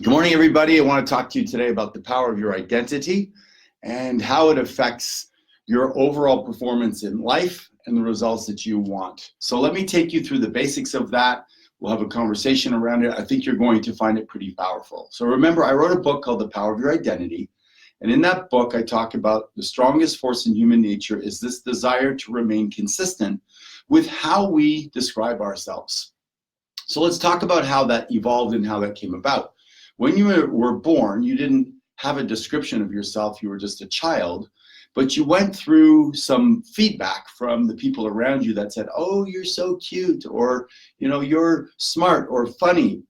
Good morning, everybody. I want to talk to you today about the power of your identity and how it affects your overall performance in life and the results that you want. So let me take you through the basics of that. We'll have a conversation around it. I think you're going to find it pretty powerful. So remember, I wrote a book called The Power of Your Identity. And in that book, I talk about the strongest force in human nature is this desire to remain consistent with how we describe ourselves. So let's talk about how that evolved and how that came about. When you were born, you didn't have a description of yourself. You were just a child, but you went through some feedback from the people around you that said, oh, you're so cute, or, you're smart or funny,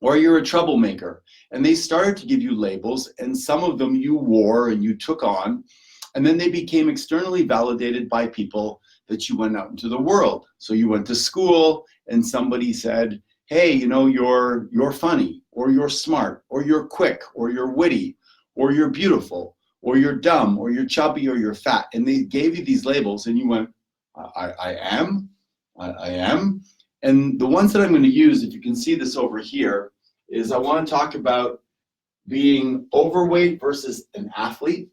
or you're a troublemaker. And they started to give you labels, and some of them you wore and you took on, and then they became externally validated by people that you went out into the world. So you went to school and somebody said, hey, you're funny, or you're smart, or you're quick, or you're witty, or you're beautiful, or you're dumb, or you're chubby, or you're fat. And they gave you these labels and you went, I am. And the ones that I'm going to use, if you can see this over here, is I want to talk about being overweight versus an athlete,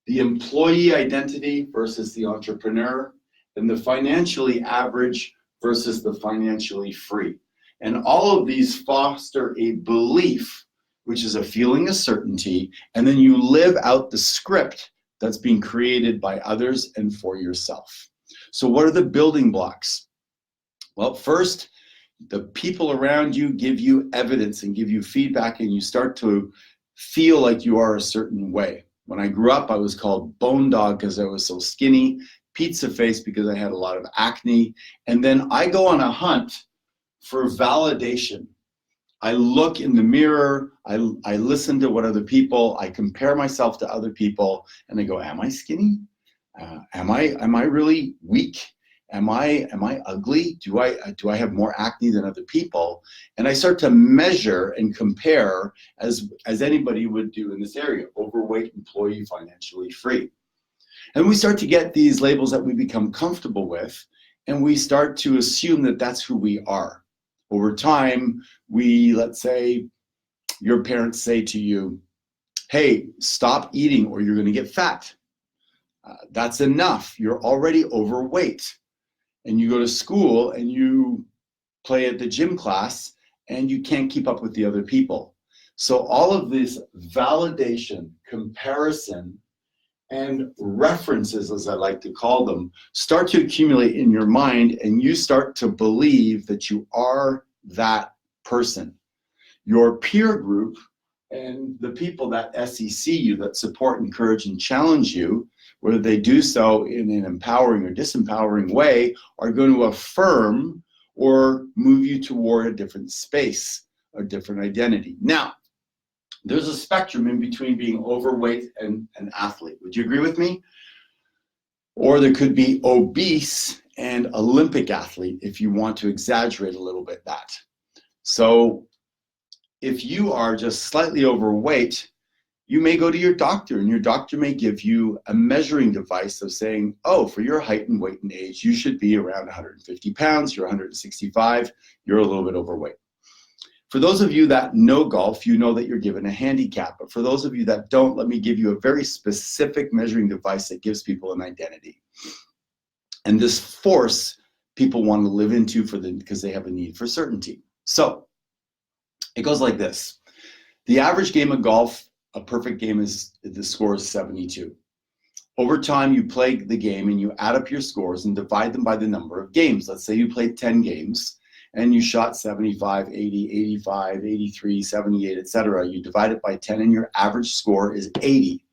the employee identity versus the entrepreneur, and the financially average versus the financially free. And all of these foster a belief, which is a feeling of certainty, and then you live out the script that's being created by others and for yourself. So what are the building blocks? Well, first, the people around you give you evidence and give you feedback, and you start to feel like you are a certain way. When I grew up, I was called Bone Dog because I was so skinny, Pizza Face because I had a lot of acne, and then I go on a hunt for validation. I look in the mirror, I listen to what other people, I compare myself to other people, and I go, am I skinny? Am I really weak? Am I ugly? Do I have more acne than other people? And I start to measure and compare as anybody would do in this area: overweight, employee, financially free. And we start to get these labels that we become comfortable with, and we start to assume that that's who we are. Over time, let's say your parents say to you, hey, stop eating or you're going to get fat. That's enough. You're already overweight. And you go to school and you play at the gym class and you can't keep up with the other people. So all of this validation, comparison, and references, as I like to call them, start to accumulate in your mind, and you start to believe that you are that person. Your peer group and the people that SEC you, that support, encourage, and challenge you, whether they do so in an empowering or disempowering way, are going to affirm or move you toward a different space, a different identity. Now, there's a spectrum in between being overweight and an athlete. Would you agree with me? Or there could be obese and Olympic athlete, if you want to exaggerate a little bit that. So if you are just slightly overweight, you may go to your doctor, and your doctor may give you a measuring device of saying, oh, for your height and weight and age, you should be around 150 pounds, you're 165, you're a little bit overweight. For those of you that know golf, you know that you're given a handicap. But for those of you that don't, let me give you a very specific measuring device that gives people an identity. And this force people want to live into because they have a need for certainty. So it goes like this. The average game of golf, a perfect game, the score is 72. Over time, you play the game and you add up your scores and divide them by the number of games. Let's say you played 10 games and you shot 75, 80, 85, 83, 78, etc. You divide it by 10 and your average score is 80.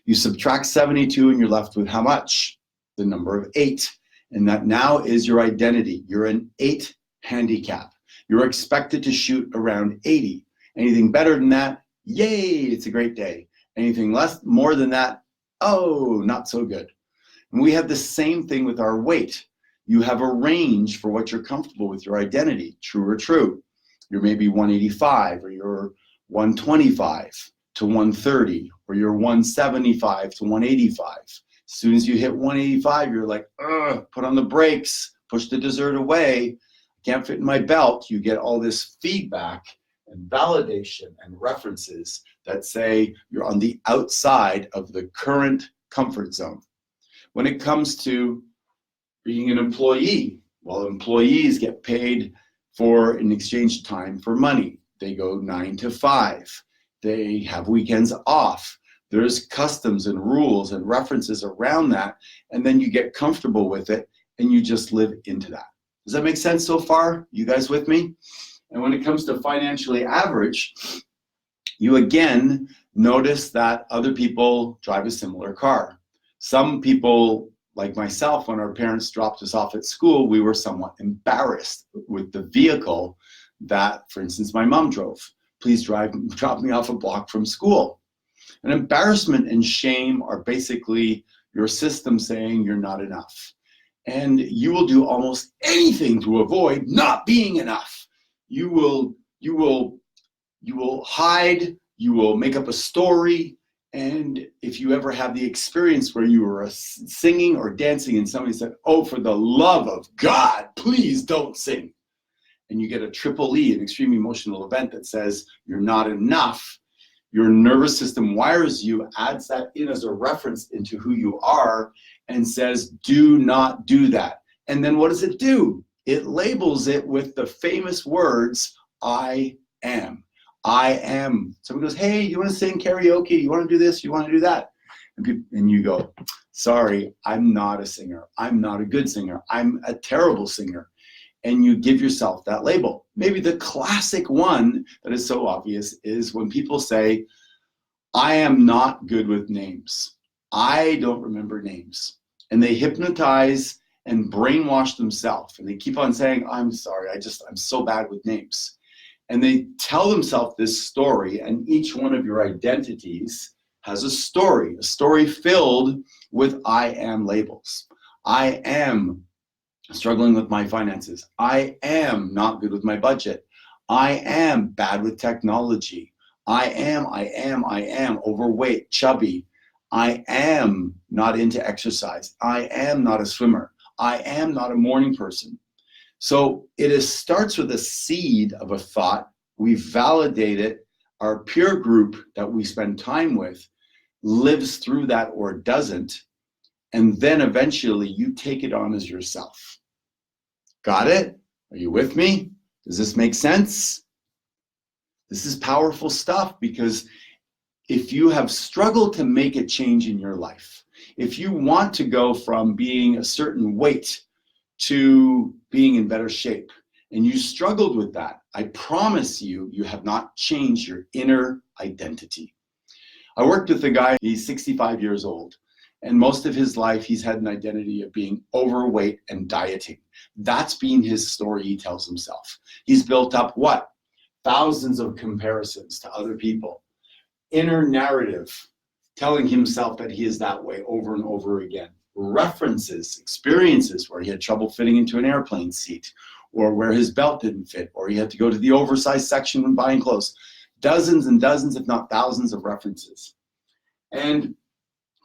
You subtract 72 and you're left with how much? The number of 8. And that now is your identity. You're an 8 handicap. You're expected to shoot around 80. Anything better than that, yay, it's a great day. Anything more than that, oh, not so good. And we have the same thing with our weight. You have a range for what you're comfortable with your identity, true or true. You're maybe 185, or you're 125 to 130, or you're 175 to 185. As soon as you hit 185, you're like, put on the brakes, push the dessert away, can't fit in my belt. You get all this feedback, and validation and references that say you're on the outside of the current comfort zone. When it comes to being an employee, well, employees get paid for in exchange time for money. They go 9 to 5. They have weekends off. There's customs and rules and references around that, and then you get comfortable with it and you just live into that. Does that make sense so far? You guys with me? And when it comes to financially average, you again notice that other people drive a similar car. Some people, like myself, when our parents dropped us off at school, we were somewhat embarrassed with the vehicle that, for instance, my mom drove. Please drop me off a block from school. And embarrassment and shame are basically your system saying you're not enough. And you will do almost anything to avoid not being enough. You will hide, you will make up a story, and if you ever have the experience where you were singing or dancing and somebody said, "Oh, for the love of God, please don't sing," and you get a triple E, an extreme emotional event that says you're not enough, your nervous system wires you, adds that in as a reference into who you are, and says, do not do that. And then what does it do? It labels it with the famous words, I am. I am. Someone goes, hey, you want to sing karaoke? You want to do this? You want to do that? And you go, sorry, I'm not a singer. I'm not a good singer. I'm a terrible singer. And you give yourself that label. Maybe the classic one that is so obvious is when people say, I am not good with names. I don't remember names. And they hypnotize and brainwash themselves. And they keep on saying, I'm sorry, I'm so bad with names. And they tell themselves this story, and each one of your identities has a story filled with I am labels. I am struggling with my finances. I am not good with my budget. I am bad with technology. I am overweight, chubby. I am not into exercise. I am not a swimmer. I am not a morning person. So it starts with a seed of a thought. We validate it. Our peer group that we spend time with lives through that or doesn't. And then eventually you take it on as yourself. Got it? Are you with me? Does this make sense? This is powerful stuff, because if you have struggled to make a change in your life, if you want to go from being a certain weight to being in better shape, and you struggled with that, I promise you, you have not changed your inner identity. I worked with a guy, he's 65 years old, and most of his life he's had an identity of being overweight and dieting. That's been his story he tells himself. He's built up what? Thousands of comparisons to other people. Inner narrative, telling himself that he is that way over and over again. References, experiences where he had trouble fitting into an airplane seat, or where his belt didn't fit, or he had to go to the oversized section when buying clothes. Dozens and dozens, if not thousands, of references. And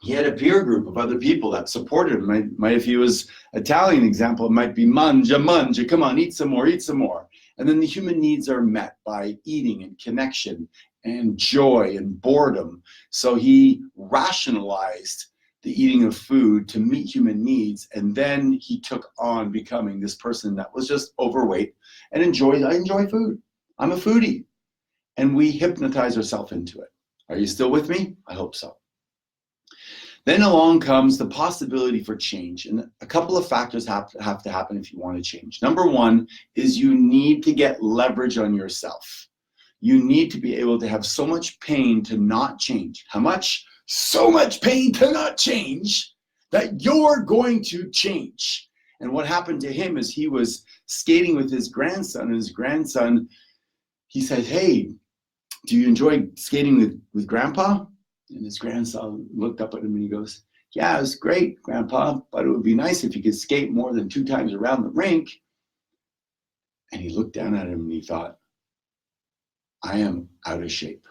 he had a peer group of other people that supported him. If he was Italian example, it might be mangia, come on, eat some more, eat some more. And then the human needs are met by eating and connection and joy and boredom. So he rationalized the eating of food to meet human needs, and then he took on becoming this person that was just overweight and I enjoy food. I'm a foodie. And we hypnotize ourselves into it. Are you still with me? I hope so. Then along comes the possibility for change, and a couple of factors have to happen if you want to change. Number one is you need to get leverage on yourself. You need to be able to have so much pain to not change. How much? So much pain to not change that you're going to change. And what happened to him is he was skating with his grandson, and his grandson, he said, hey, do you enjoy skating with Grandpa? And his grandson looked up at him and he goes, yeah, it was great, Grandpa, but it would be nice if you could skate more than 2 times around the rink. And he looked down at him and he thought, I am out of shape.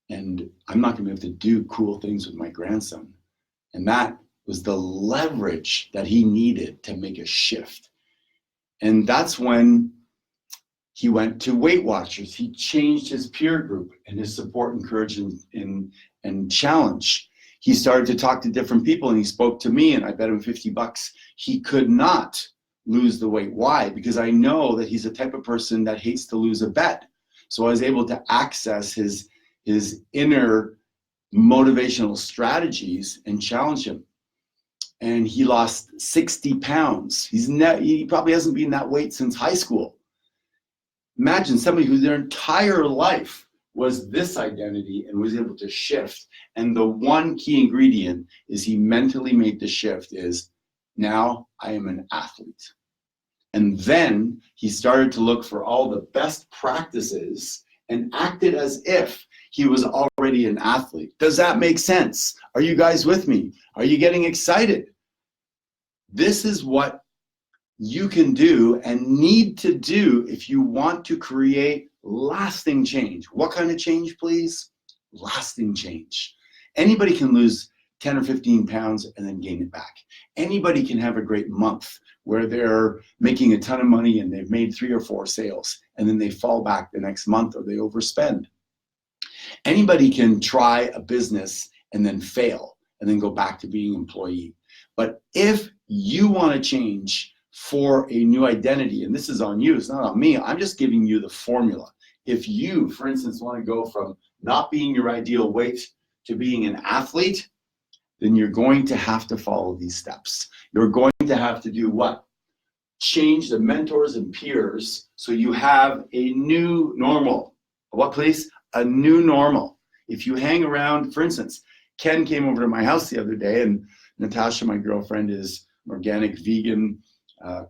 And I'm not going to be able to do cool things with my grandson. And that was the leverage that he needed to make a shift. And that's when He went to Weight Watchers. He changed his peer group and his support, encouragement, and challenge. He started to talk to different people, and he spoke to me, and I bet him $50 he could not lose the weight. Why? Because I know that he's the type of person that hates to lose a bet. So I was able to access his inner motivational strategies and challenge him. And he lost 60 pounds. He probably hasn't been that weight since high school. Imagine somebody who their entire life was this identity and was able to shift. And the one key ingredient is he mentally made the shift is, now I am an athlete. And then he started to look for all the best practices and acted as if he was already an athlete. Does that make sense? Are you guys with me? Are you getting excited? This is what you can do and need to do if you want to create lasting change. What kind of change, please? Lasting change. Anybody can lose 10 or 15 pounds and then gain it back. Anybody can have a great month where they're making a ton of money and they've made 3 or 4 sales, and then they fall back the next month or they overspend. Anybody can try a business and then fail and then go back to being an employee. But if you want to change for a new identity, and this is on you, it's not on me, I'm just giving you the formula. If you, for instance, want to go from not being your ideal weight to being an athlete, then you're going to have to follow these steps. You're going to have to do what? Change the mentors and peers so you have a new normal. What, please? A new normal. If you hang around, for instance, Ken came over to my house the other day, and Natasha, my girlfriend, is an organic vegan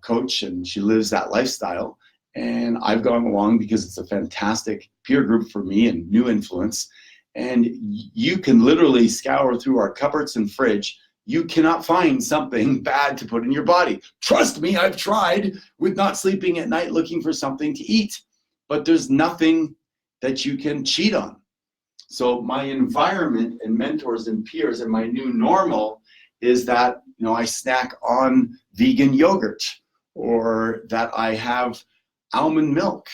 coach, and she lives that lifestyle. And I've gone along because it's a fantastic peer group for me and new influence. And you can literally scour through our cupboards and fridge. You cannot find something bad to put in your body. Trust me, I've tried with not sleeping at night looking for something to eat, but there's nothing that you can cheat on. So my environment and mentors and peers and my new normal is that, I snack on vegan yogurt, or that I have almond milk,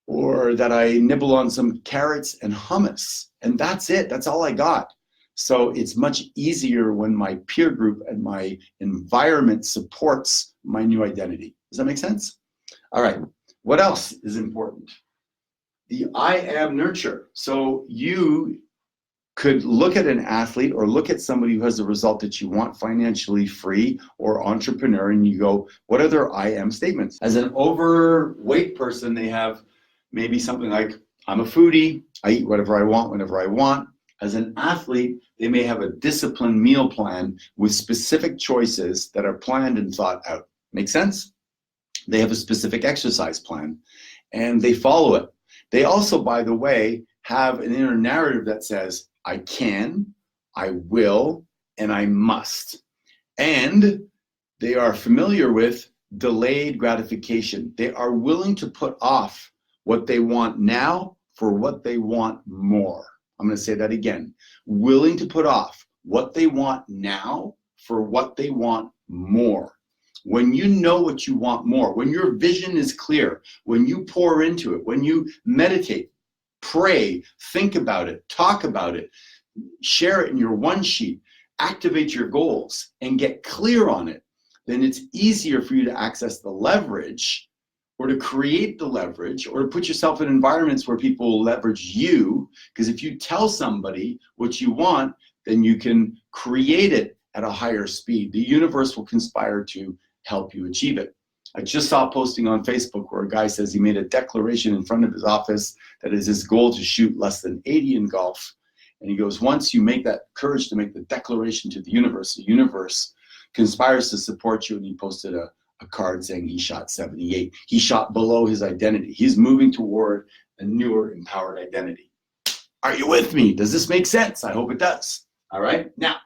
or that I nibble on some carrots and hummus, and that's it. That's all I got. So it's much easier when my peer group and my environment supports my new identity. Does that make sense? All right. What else is important? The I am nurture. So you could look at an athlete or look at somebody who has the result that you want, financially free or entrepreneur, and you go, what are their I am statements? As an overweight person, they have maybe something like, I'm a foodie, I eat whatever I want, whenever I want. As an athlete, they may have a disciplined meal plan with specific choices that are planned and thought out. Make sense? They have a specific exercise plan and they follow it. They also, by the way, have an inner narrative that says, I can, I will, and I must. And they are familiar with delayed gratification. They are willing to put off what they want now for what they want more. I'm going to say that again. Willing to put off what they want now for what they want more. When you know what you want more, when your vision is clear, when you pour into it, when you meditate, pray, think about it, talk about it, share it in your one sheet, activate your goals, and get clear on it, then it's easier for you to access the leverage, or to create the leverage, or to put yourself in environments where people will leverage you. Because if you tell somebody what you want, then you can create it at a higher speed. The universe will conspire to help you achieve it. I just saw a posting on Facebook where a guy says he made a declaration in front of his office that is his goal to shoot less than 80 in golf. And he goes, once you make that courage to make the declaration to the universe conspires to support you. And he posted a card saying he shot 78. He shot below his identity. He's moving toward a newer, empowered identity. Are you with me? Does this make sense? I hope it does. All right. Now,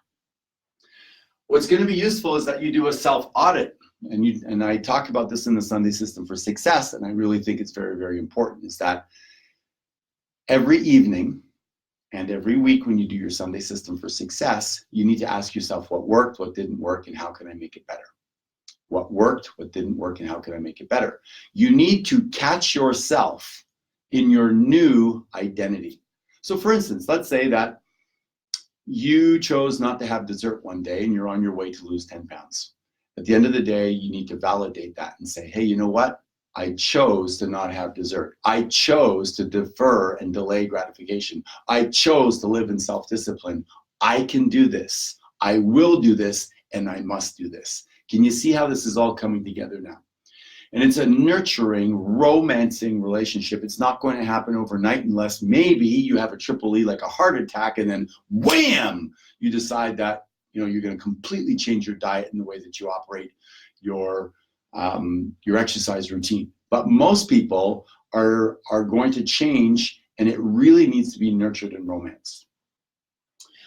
what's going to be useful is that you do a self-audit. And I talk about this in the Sunday System for Success, and I really think it's very, very important, is that every evening and every week when you do your Sunday System for Success, you need to ask yourself what worked, what didn't work, and how can I make it better? what worked, what didn't work, and how can I make it better. You need to catch yourself in your new identity. So for instance, let's say that you chose not to have dessert one day and you're on your way to lose 10 pounds. At the end of the day, you need to validate that and say, hey, you know what? I chose to not have dessert. I chose to defer and delay gratification. I chose to live in self-discipline. I can do this. I will do this, and I must do this. Can you see how this is all coming together now? And it's a nurturing, romancing relationship. It's not going to happen overnight unless maybe you have a triple E, like a heart attack, and then wham, you decide that you're going to completely change your diet and the way that you operate your exercise routine. But most people are going to change, and it really needs to be nurtured and romanced.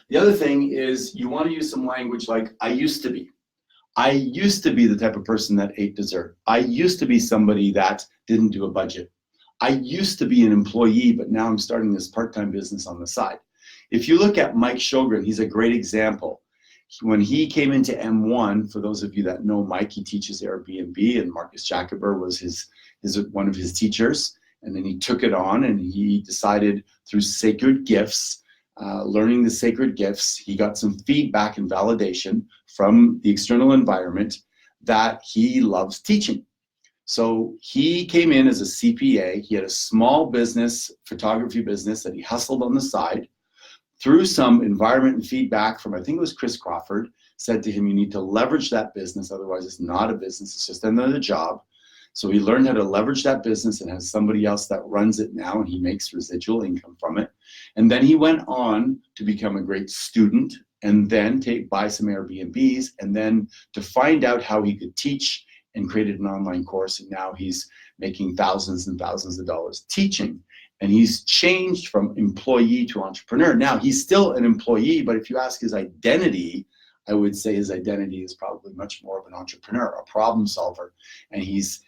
The other thing is you want to use some language like I used to be. I used to be the type of person that ate dessert. I used to be somebody that didn't do a budget. I used to be an employee, but now I'm starting this part-time business on the side. If you look at Mike Sjogren, he's a great example. When he came into M1, for those of you that know Mike, he teaches Airbnb, and Marcus Jacober was one of his teachers. And then he took it on, and he decided through sacred gifts, learning the sacred gifts, he got some feedback and validation from the external environment that he loves teaching. So he came in as a CPA. He had a small business, photography business, that he hustled on the side. Through some environment and feedback from, I think it was Chris Crawford, said to him, you need to leverage that business, otherwise it's not a business, it's just another job. So he learned how to leverage that business and has somebody else that runs it now, and he makes residual income from it. And then he went on to become a great student, and then buy some Airbnbs, and then to find out how he could teach, and created an online course. And now he's making thousands and thousands of dollars teaching. And he's changed from employee to entrepreneur. Now he's still an employee, but if you ask his identity, I would say his identity is probably much more of an entrepreneur, a problem solver. And he's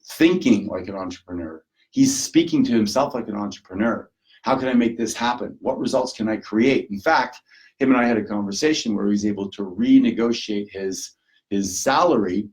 thinking like an entrepreneur. He's speaking to himself like an entrepreneur. How can I make this happen? What results can I create? In fact, him and I had a conversation where he was able to renegotiate his salary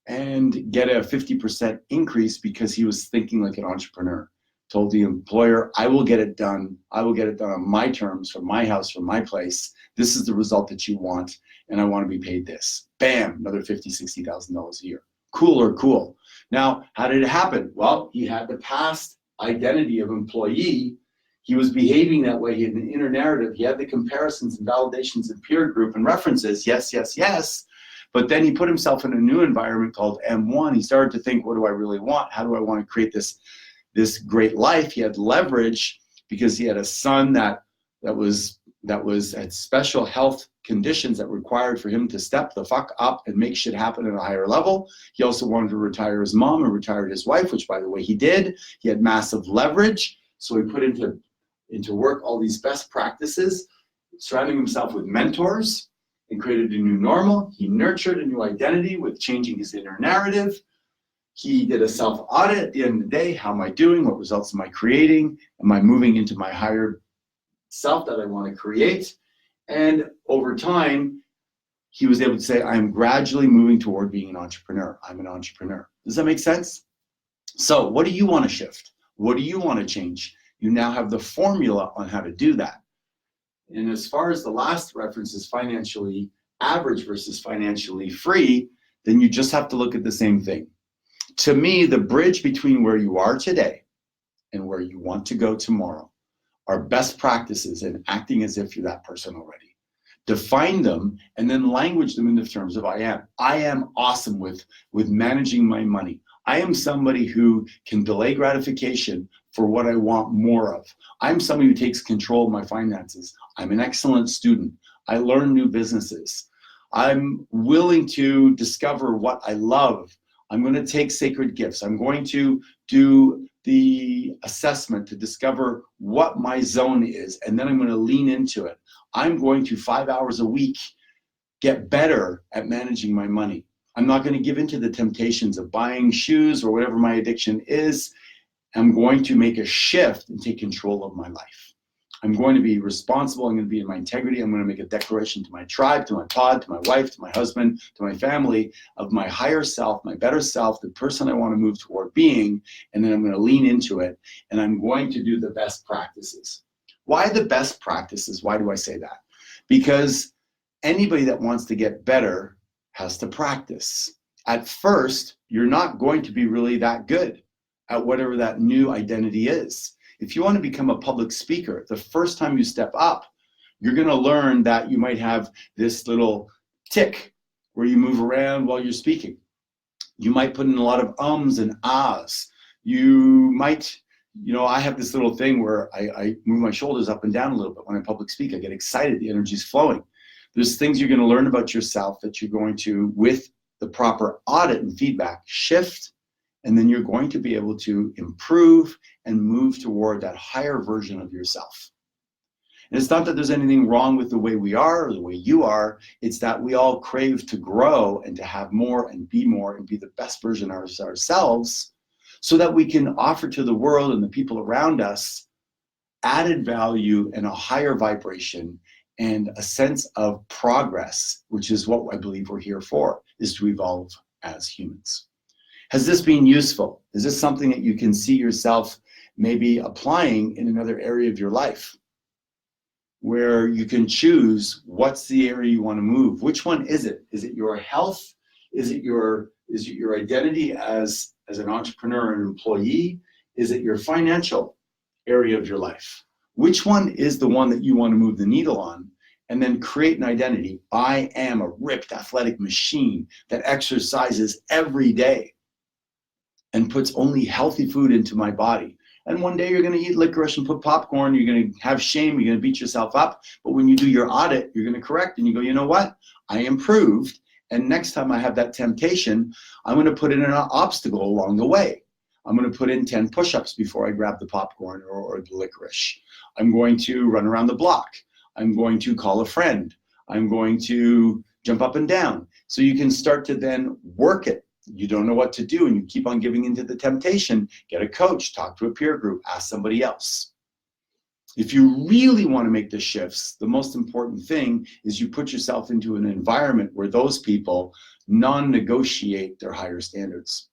and get a 50% increase because he was thinking like an entrepreneur. Told the employer, I will get it done. I will get it done on my terms, from my house, from my place. This is the result that you want, and I want to be paid this. Bam, another $50,000, $60,000 a year. Cool. Now, how did it happen? Well, he had the past identity of employee. He was behaving that way. He had an inner narrative. He had the comparisons and validations and peer group and references. Yes. But then he put himself in a new environment called M1. He started to think, what do I really want? How do I want to create this great life? He had leverage because he had a son that had special health conditions that required for him to step the fuck up and make shit happen at a higher level. He also wanted to retire his mom and retired his wife, which, by the way, he did. He had massive leverage. So he put into work all these best practices, surrounding himself with mentors, and created a new normal. He nurtured a new identity with changing his inner narrative. He did a self-audit at the end of the day. How am I doing? What results am I creating? Am I moving into my higher self that I want to create? And over time, he was able to say, I'm gradually moving toward being an entrepreneur. I'm an entrepreneur. Does that make sense? So what do you want to shift? What do you want to change? You now have the formula on how to do that. And as far as the last reference is financially average versus financially free, then you just have to look at the same thing. To me, the bridge between where you are today and where you want to go tomorrow are best practices in acting as if you're that person already. Define them and then language them in the terms of I am. I am awesome with managing my money. I am somebody who can delay gratification for what I want more of. I'm somebody who takes control of my finances. I'm an excellent student. I learn new businesses. I'm willing to discover what I love. I'm going to take sacred gifts. I'm going to do the assessment to discover what my zone is, and then I'm going to lean into it. I'm going to 5 hours a week get better at managing my money. I'm not going to give into the temptations of buying shoes or whatever my addiction is. I'm going to make a shift and take control of my life. I'm going to be responsible. I'm going to be in my integrity. I'm going to make a declaration to my tribe, to my pod, to my wife, to my husband, to my family of my higher self, my better self, the person I want to move toward being. And then I'm going to lean into it. And I'm going to do the best practices. Why the best practices? Why do I say that? Because anybody that wants to get better has to practice. At first, you're not going to be really that good at whatever that new identity is. If you want to become a public speaker, the first time you step up, you're going to learn that you might have this little tick where you move around while you're speaking. You might put in a lot of ums and ahs. You might, I have this little thing where I move my shoulders up and down a little bit when I public speak. I get excited, the energy's flowing. There's things you're going to learn about yourself that you're going to, with the proper audit and feedback, shift, and then you're going to be able to improve and move toward that higher version of yourself. And it's not that there's anything wrong with the way we are or the way you are. It's that we all crave to grow and to have more and be the best version of ourselves, so that we can offer to the world and the people around us added value and a higher vibration and a sense of progress, which is what I believe we're here for, is to evolve as humans. Has this been useful? Is this something that you can see yourself maybe applying in another area of your life, where you can choose what's the area you want to move? Which one is it? Is it your health? Is it your identity as an entrepreneur and employee? Is it your financial area of your life? Which one is the one that you want to move the needle on? And then create an identity. I am a ripped athletic machine that exercises every day and puts only healthy food into my body. And one day you're going to eat licorice and put popcorn, you're going to have shame, you're going to beat yourself up. But when you do your audit, you're going to correct and you go, you know what? I improved. And next time I have that temptation, I'm going to put in an obstacle along the way. I'm going to put in 10 push-ups before I grab the popcorn or the licorice. I'm going to run around the block. I'm going to call a friend. I'm going to jump up and down. So you can start to then work it. You don't know what to do and you keep on giving into the temptation. Get a coach, talk to a peer group, ask somebody else. If you really want to make the shifts, the most important thing is you put yourself into an environment where those people non-negotiate their higher standards.